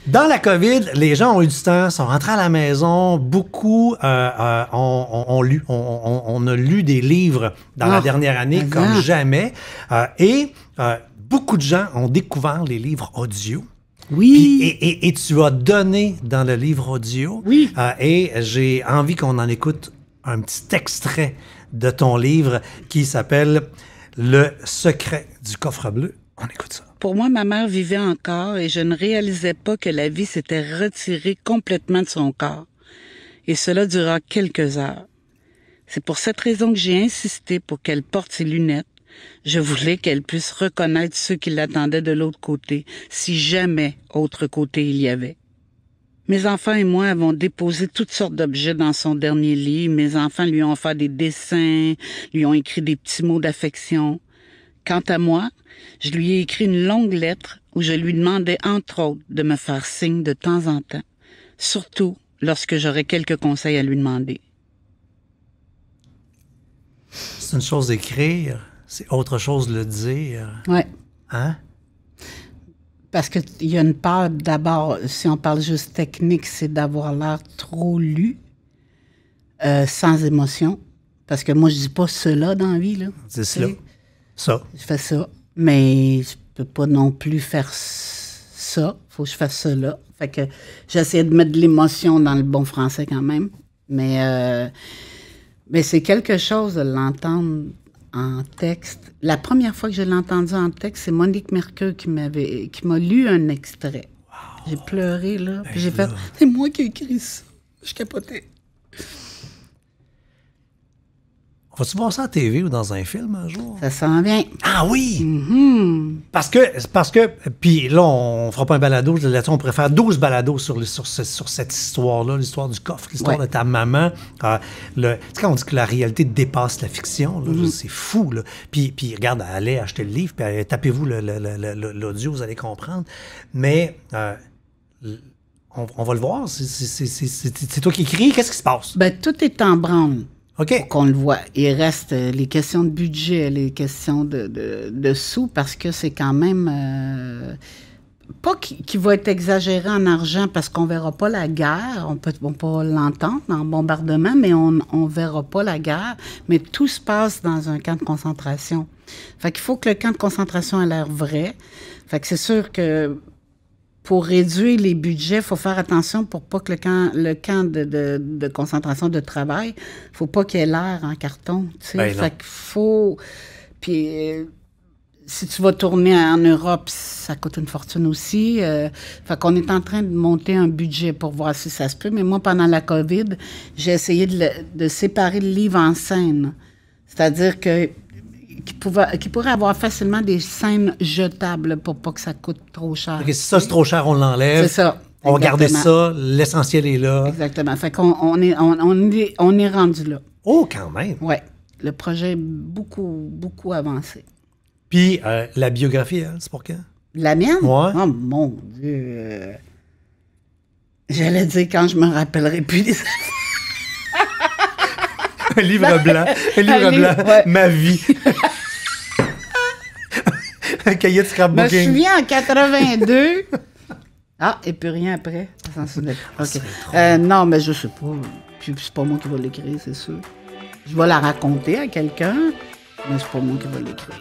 Dans la COVID, les gens ont eu du temps, sont rentrés à la maison. Beaucoup ont lu. On a lu des livres dans la dernière année comme jamais. Beaucoup de gens ont découvert les livres audio. Oui. Puis, et tu as donné dans le livre audio. Oui. Et j'ai envie qu'on en écoute un petit extrait de ton livre qui s'appelle « Le secret du coffre bleu ». On écoute ça. Pour moi, ma mère vivait encore et je ne réalisais pas que la vie s'était retirée complètement de son corps. Et cela dura quelques heures. C'est pour cette raison que j'ai insisté pour qu'elle porte ses lunettes. Je voulais qu'elle puisse reconnaître ceux qui l'attendaient de l'autre côté, si jamais autre côté il y avait. Mes enfants et moi avons déposé toutes sortes d'objets dans son dernier lit. Mes enfants lui ont fait des dessins, lui ont écrit des petits mots d'affection. Quant à moi, je lui ai écrit une longue lettre où je lui demandais, entre autres, de me faire signe de temps en temps, surtout lorsque j'aurais quelques conseils à lui demander. C'est une chose d'écrire, c'est autre chose de le dire. Ouais. Hein? Parce qu'il y a une part, d'abord, si on parle juste technique, c'est d'avoir l'air trop lu, sans émotion. Parce que moi, je dis pas cela dans la vie, là. C'est cela. Ça. Je fais ça, mais je peux pas non plus faire ça. Faut que je fasse cela. Fait que j'essaie de mettre de l'émotion dans le bon français quand même. Mais c'est quelque chose de l'entendre en texte. La première fois que je l'ai entendu en texte, c'est Monique Mercure qui m'a lu un extrait. Wow. J'ai pleuré, là. Puis j'ai fait, c'est moi qui ai écrit ça. Je capotais. Vas-tu voir ça à la TV ou dans un film un jour? Ça s'en vient. Ah oui! Mm-hmm. Parce que, puis là, on fera pas un balado, là-dessus, on pourrait faire 12 balados sur cette histoire-là, l'histoire du coffre, l'histoire de ta maman. Tu sais, quand on dit que la réalité dépasse la fiction, là, c'est fou, là. Puis regarde, allez acheter le livre, puis tapez-vous l'audio, vous allez comprendre. Mais on va le voir, c'est toi qui écris, qu'est-ce qui se passe? Ben, tout est en branle. OK. Pour qu'on le voit. Il reste les questions de budget, les questions de sous, parce que c'est quand même... pas qu'il va être exagéré en argent, parce qu'on verra pas la guerre. On peut pas l'entendre en bombardement, mais on verra pas la guerre. Mais tout se passe dans un camp de concentration. Fait qu'il faut que le camp de concentration ait l'air vrai. Fait que c'est sûr que pour réduire les budgets, il faut faire attention pour pas que le camp de concentration de travail, faut pas qu'il ait l'air en carton, tu sais. Ben fait qu'il faut... Puis, si tu vas tourner en Europe, ça coûte une fortune aussi. Fait qu'on est en train de monter un budget pour voir si ça se peut. Mais moi, pendant la COVID, j'ai essayé de séparer le livre en scènes. C'est-à-dire qu'il pourrait avoir facilement des scènes jetables pour pas que ça coûte trop cher. OK, si ça, c'est trop cher, on l'enlève. C'est ça. On va garder ça, l'essentiel est là. Exactement. Fait qu'on est rendu là. Oh, quand même! Oui. Le projet est beaucoup, beaucoup avancé. Puis, la biographie, c'est pour quand? La mienne? Ouais. Oh, mon Dieu! J'allais dire quand je me rappellerai plus des... Un livre blanc. Un livre blanc. Ouais. Ma vie. Un cahier de scrapbooking. Je me souviens en 82. Ah, et puis rien après. Ça s'en souvient. OK. Non, mais je sais pas. Puis c'est pas moi qui vais l'écrire, c'est sûr. Je vais la raconter à quelqu'un, mais c'est pas moi qui vais l'écrire.